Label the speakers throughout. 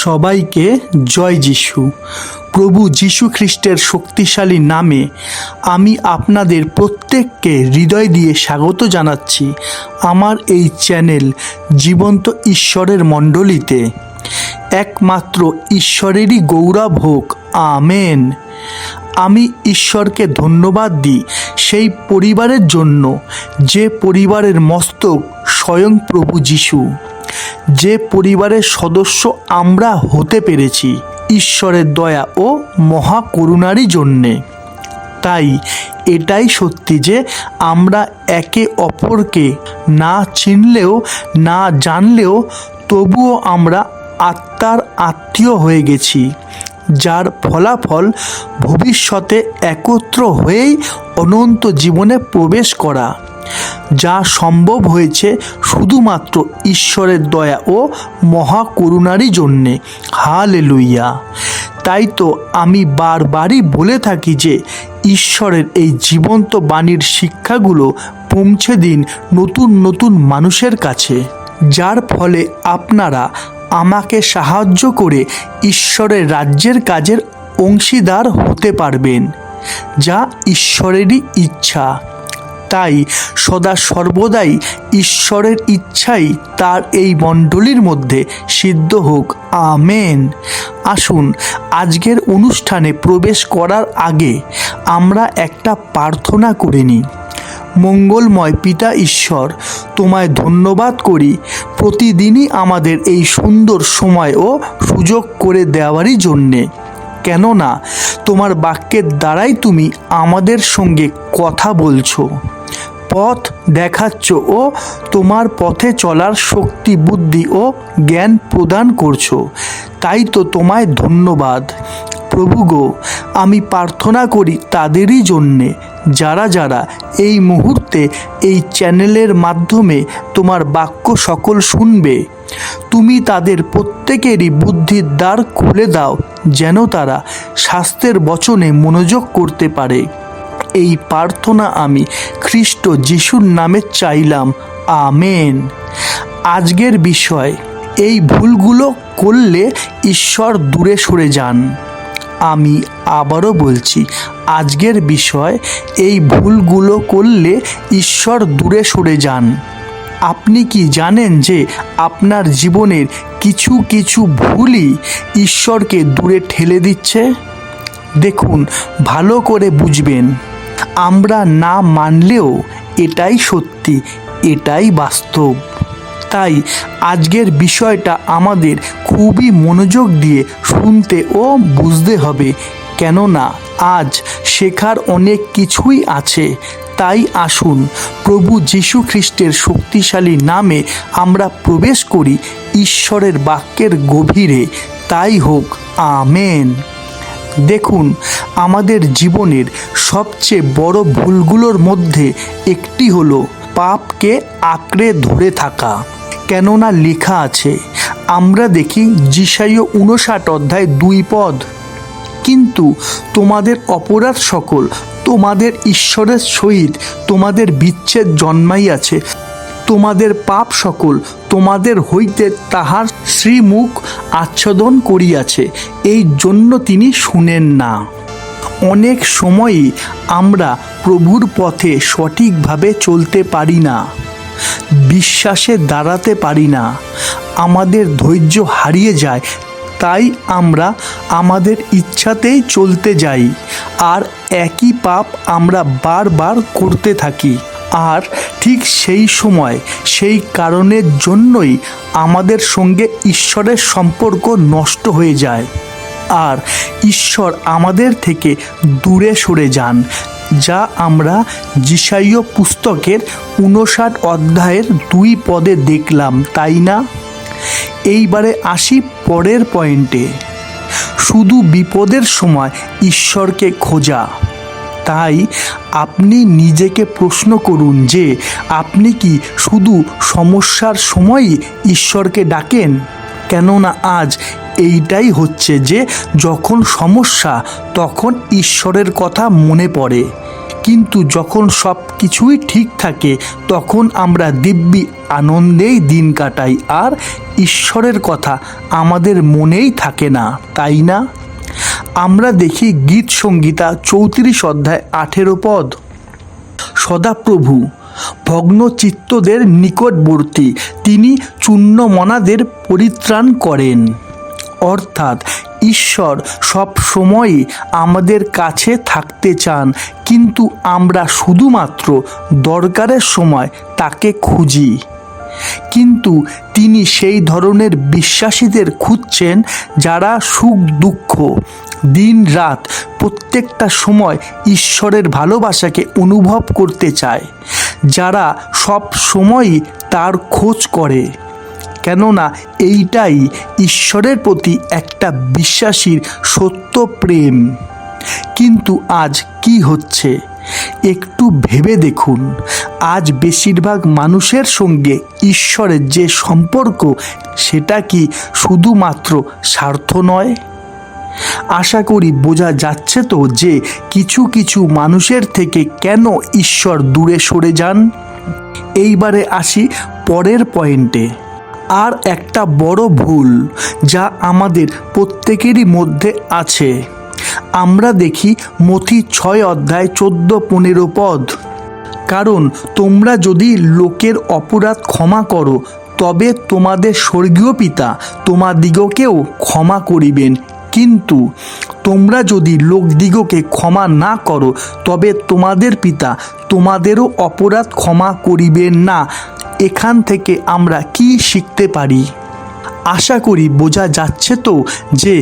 Speaker 1: সবাইকে জয় যিশু। প্রভু যীশু খ্রিস্টের শক্তিশালী নামে আমি আপনাদের প্রত্যেককে হৃদয় দিয়ে স্বাগত জানাচ্ছি আমার এই চ্যানেল জীবন্ত ঈশ্বরের মণ্ডলীতে। একমাত্র ঈশ্বরেরই গৌরব হোক, আমেন। আমি ঈশ্বরকে ধন্যবাদ দিই সেই পরিবারের জন্য যে পরিবারের মস্তক স্বয়ং প্রভু যীশু, যে পরিবারের সদস্য আমরা হতে পেরেছি ঈশ্বরের দয়া ও মহাকরুণারই জন্যে। তাই এটাই সত্যি যে আমরা একে অপরকে না চিনলেও না জানলেও তবুও আমরা আত্মার আত্মীয় হয়ে গেছি, যার ফলাফল ভবিষ্যতে একত্র হয়েই অনন্ত জীবনে প্রবেশ করা, যা সম্ভব হয়েছে শুধুমাত্র ঈশ্বরের দয়া ও মহাকরুণারই জন্যে। হালেলুইয়া। তাই তো আমি বারবারই বলে থাকি যে ঈশ্বরের এই জীবন্ত বাণীর শিক্ষাগুলো পৌঁছে দিন নতুন নতুন মানুষের কাছে, যার ফলে আপনারা আমাকে সাহায্য করে ঈশ্বরের রাজ্যের কাজের অংশীদার হতে পারবেন, যা ঈশ্বরেরই ইচ্ছা। তাই সদা সর্বদাই ঈশ্বরের ইচ্ছাই তার এই মণ্ডলীর মধ্যে সিদ্ধ হোক, আমেন। আসুন আজকের অনুষ্ঠানে প্রবেশ করার আগে আমরা একটা প্রার্থনা করে নিই। মঙ্গলময় পিতা ঈশ্বর, তোমায় ধন্যবাদ করি প্রতিদিনই আমাদের এই সুন্দর সময় ও সুযোগ করে দেওয়ারই জন্যে। কেননা তোমার বাক্যের দ্বারাই তুমি আমাদের সঙ্গে কথা বলছো, পথ দেখাচ্ছ ও তোমার পথে চলার শক্তি, বুদ্ধি ও জ্ঞান প্রদান করছো। তাই তো তোমায় ধন্যবাদ প্রভু গো। আমি প্রার্থনা করি তাদেরই জন্যে যারা যারা এই মুহূর্তে এই চ্যানেলের মাধ্যমে তোমার বাক্য সকল শুনবে। তুমি তাদের প্রত্যেকেরই বুদ্ধির দ্বার খুলে দাও, যেন তারা শাস্ত্রের বচনে মনোযোগ করতে পারে। এই প্রার্থনা আমি খ্রিস্ট যিশুর নামে চাইলাম, আমেন। আজকের বিষয়, এই ভুলগুলো করলে ঈশ্বর দূরে সরে যান। আমি আবারও বলছি, আজকের বিষয়, এই ভুলগুলো করলে ঈশ্বর দূরে সরে যান। আপনি কি জানেন যে আপনার জীবনের কিছু কিছু ভুলই ঈশ্বরকে দূরে ঠেলে দিচ্ছে? দেখুন, ভালো করে বুঝবেন। আমরা না মানলেও এটাই সত্যি, এটাই বাস্তব। তাই আজকের বিষয়টা আমাদের খুবই মনোযোগ দিয়ে শুনতে ও বুঝতে হবে, কেননা আজ শেখার অনেক কিছুই আছে। তাই আসুন প্রভু যীশু খ্রিস্টের শক্তিশালী নামে আমরা প্রবেশ করি ঈশ্বরের বাক্যের গভীরে। তাই হোক, আমেন। দেখুন, আমাদের জীবনের সবচেয়ে বড় ভুলগুলোর মধ্যে একটি হলো পাপকে আঁকড়ে ধরে থাকা। কেননা লেখা আছে, আমরা দেখি যিশাইয়া 59 অধ্যায় 2 পদ, কিন্তু তোমাদের অপরাধ সকল তোমাদের ঈশ্বরের সহিত তোমাদের বিচ্ছেদ জন্মাইয়াছে, তোমাদের পাপ সকল তোমাদের হইতে তাহার শ্রীমুখ আচ্ছাদন করিয়াছে, এই জন্য তিনি শুনেন না। অনেক সময়ই আমরা প্রভুর পথে সঠিকভাবে চলতে পারি না, বিশ্বাসে দাঁড়াতে পারি না, আমাদের ধৈর্য হারিয়ে যায়। তাই আমরা আমাদের ইচ্ছাতেই চলতে যাই আর একই পাপ আমরা বারবার করতে থাকি। আর ঠিক সেই সময়, সেই কারণের জন্যই আমাদের সঙ্গে ঈশ্বরের সম্পর্ক নষ্ট হয়ে যায় আর ঈশ্বর আমাদের থেকে দূরে সরে যান, যা আমরা যিশাইয়া পুস্তকের 59 অধ্যায়ের 2 পদে দেখলাম, তাই না? এইবারে আসি পরের পয়েন্টে, শুধু বিপদের সময় ঈশ্বরকে খোঁজা। তাই আপনি নিজেকে প্রশ্ন করুন যে আপনি কি শুধু সমস্যার সময়ই ঈশ্বরকে ডাকেন? কেননা আজ এইটাই হচ্ছে যে যখন সমস্যা তখন ঈশ্বরের কথা মনে পড়ে, কিন্তু যখন সব কিছুই ঠিক থাকে তখন আমরা দিব্যি আনন্দেই দিন কাটাই, আর ঈশ্বরের কথা আমাদের মনেই থাকে না, তাই না? আমরা দেখি গীত সংহিতা 34 অধ্যায় 18 পদ, সদাপ্রভু ভগ্নচিত্তদের নিকটবর্তী, তিনি চূর্ণমনাদের পরিত্রাণ করেন। অর্থাৎ ঈশ্বর সব সময়ই আমাদের কাছে থাকতে চান, কিন্তু আমরা শুধুমাত্র দরকারের সময় তাকে খুঁজি। কিন্তু তিনি সেই ধরনের বিশ্বাসীদের খুঁজছেন যারা সুখ দুঃখ দিন রাত প্রত্যেকটা সময় ঈশ্বরের ভালোবাসাকে অনুভব করতে চায়, যারা সব সময়ই তার খোঁজ করে। কেননা এইটাই ঈশ্বরের প্রতি একটা বিশ্বাসীর সত্য প্রেম। কিন্তু আজ কি হচ্ছে একটু ভেবে দেখুন। আজ বেশিরভাগ মানুষের সঙ্গে ঈশ্বরের যে সম্পর্ক, সেটা কি শুধুমাত্র স্বার্থ নয়? আশা করি বোঝা যাচ্ছে তো যে কিছু কিছু মানুষের থেকে কেন ঈশ্বর দূরে সরে যান। এইবারে আসি পরের পয়েন্টে। আর একটা বড় ভুল যা আমাদের প্রত্যেকেরই মধ্যে আছে। আমরা দেখি মথি 6 অধ্যায় 14-15 পদ, কারণ তোমরা যদি লোকের অপরাধ ক্ষমা করো, তবে তোমাদের স্বর্গীয় পিতা তোমাদিগকেও ক্ষমা করিবেন। কিন্তু তোমরা যদি লোকদিগকে ক্ষমা না করো, তবে তোমাদের পিতা তোমাদেরও অপরাধ ক্ষমা করিবেন না। এখান থেকে আমরা কি শিখতে পারি? আশা করি বোঝা যাচ্ছে তো যে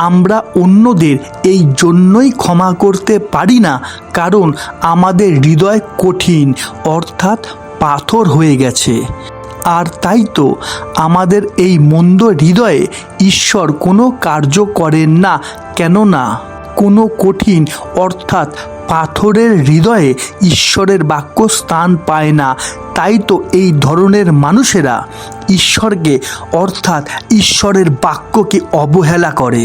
Speaker 1: আমরা অন্যদের এই জন্যই ক্ষমা করতে পারি না, কারণ আমাদের হৃদয় কঠিন, অর্থাৎ পাথর হয়ে গেছে। আর তাই তো আমাদের এই মন্দ হৃদয়ে ঈশ্বর কোনো কার্য করেন না। কেননা কোনো কঠিন অর্থাৎ পাথরের হৃদয়ে ঈশ্বরের বাক্য স্থান পায় না। তাই তো এই ধরনের মানুষেরা ঈশ্বরকে অর্থাৎ ঈশ্বরের বাক্যকে অবহেলা করে।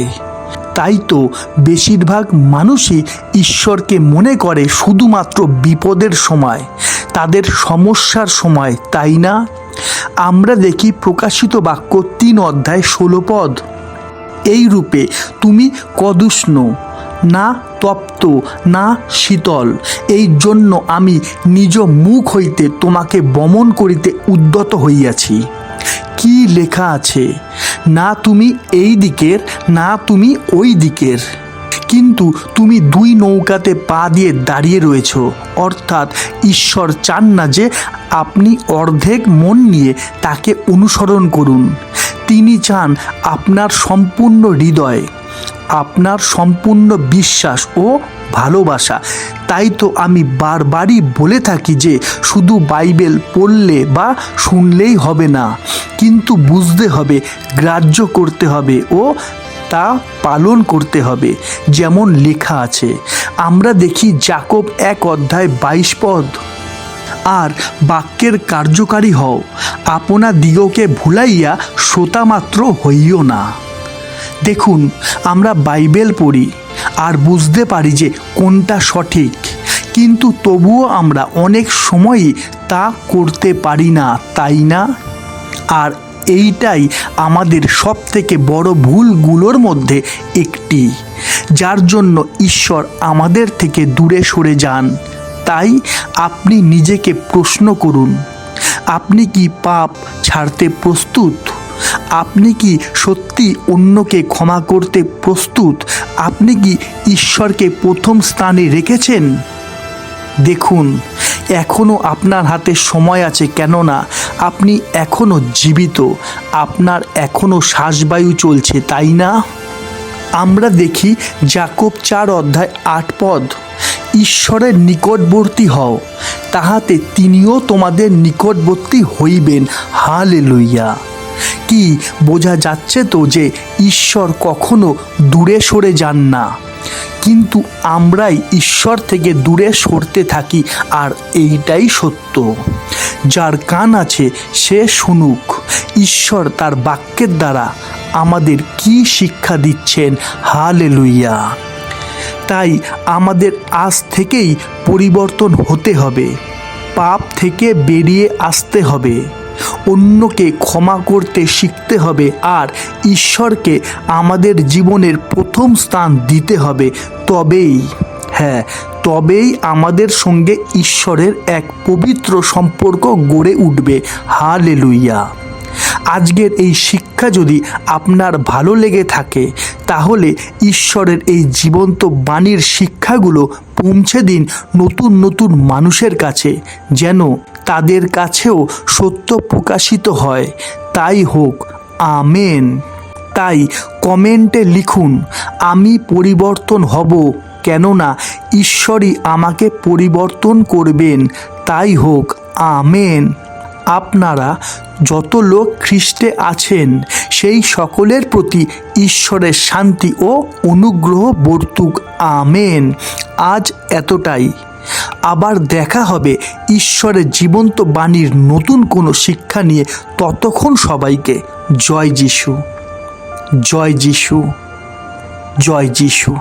Speaker 1: তাই তো বেশিরভাগ মানুষই ঈশ্বরকে মনে করে শুধুমাত্র বিপদের সময়, তাদের সমস্যার সময়, তাই না? আমরা দেখি প্রকাশিত বাক্য 3 অধ্যায় 16 পদ, এই রূপে তুমি কদুষ্ণ না তপ্ত না শীতল, এই জন্য আমি নিজ মুখ হইতে তোমাকে বমন করিতে উদ্যত হইয়াছি। কি লেখা আছে? না তুমি এই দিকের না তুমি ওই দিকের, কিন্তু তুমি দুই নৌকাতে পা দিয়ে দাঁড়িয়ে রয়েছ। অর্থাৎ ঈশ্বর চান না যে আপনি অর্ধেক মন নিয়ে তাকে অনুসরণ করুন। তিনি চান আপনার সম্পূর্ণ হৃদয়, আপনার সম্পূর্ণ বিশ্বাস ও ভালোবাসা। তাই তো আমি বারবারই বলে থাকি যে শুধু বাইবেল পড়লে বা শুনলেই হবে না, কিন্তু বুঝতে হবে, গ্রাহ্য করতে হবে ও তা পালন করতে হবে। যেমন লেখা আছে, আমরা দেখি যাকব 1 অধ্যায় 22 পদ, আর বাক্যের কার্যকারী হও, আপনা দিগকে ভুলাইয়া শ্রোতা মাত্র হইও না। দেখুন, আমরা বাইবেল পড়ি আর বুঝতে পারি যে কোনটা সঠিক, কিন্তু তবুও আমরা অনেক সময়ই তা করতে পারি না, তাই না? আর এইটাই আমাদের সবথেকে বড় ভুলগুলোর মধ্যে একটি, যার জন্য ঈশ্বর আমাদের থেকে দূরে সরে যান। তাই আপনি নিজেকে প্রশ্ন করুন, আপনি কি পাপ ছাড়তে প্রস্তুত? আপনি কি সত্যি অন্যকে ক্ষমা করতে প্রস্তুত? আপনি কি ঈশ্বরকে প্রথম স্থানে রেখেছেন? দেখুন, এখনও আপনার হাতে সময় আছে, কেননা আপনি এখনও জীবিত, আপনার এখনও শ্বাসবায়ু চলছে, তাই না? আমরা দেখি যাকব 4 অধ্যায় 8 পদ, ঈশ্বরের নিকটবর্তী হও, তাহাতে তিনিও তোমাদের নিকটবর্তী হইবেন। হালেলুয়া! কি বোঝা যাচ্ছে তো যে ঈশ্বর কখনো দূরে সরে যান না, কিন্তু আমরাই ঈশ্বর থেকে দূরে সরতে থাকি। আর এইটাই সত্য। যার কান আছে সে শুনুক, ঈশ্বর তার বাক্যের দ্বারা আমাদের কি শিক্ষা দিচ্ছেন। হালেলুয়া! তাই আমাদের আজ থেকেই পরিবর্তন হতে হবে, পাপ থেকে বেরিয়ে আসতে হবে, অন্যকে ক্ষমা করতে শিখতে হবে আর ঈশ্বরকে আমাদের জীবনের প্রথম স্থান দিতে হবে। তবেই আমাদের সঙ্গে ঈশ্বরের এক পবিত্র সম্পর্ক গড়ে উঠবে। হালেলুয়া। আজকের এই শিক্ষা যদি আপনার ভালো লেগে থাকে তাহলে ঈশ্বরের এই জীবন্ত বাণীর শিক্ষাগুলো পৌঁছে দিন নতুন নতুন মানুষের কাছে, যেন তাদের কাছেও সত্য প্রকাশিত হয়। তাই হোক, আমেন। তাই কমেন্টে লিখুন, আমি পরিবর্তন হব, কেননা ঈশ্বরই আমাকে পরিবর্তন করবেন। তাই হোক, আমেন। আপনারা যত লোক খ্রিস্টে আছেন সেই সকলের প্রতি ঈশ্বরের শান্তি ও অনুগ্রহ বর্তুক। আমেন। আজ এতটাই। আবার দেখা হবে ঈশ্বরের জীবন্ত বাণীর নতুন কোনো শিক্ষা নিয়ে। ততক্ষণ সবাইকে জয় যিশু, জয় যিশু, জয় যিশু।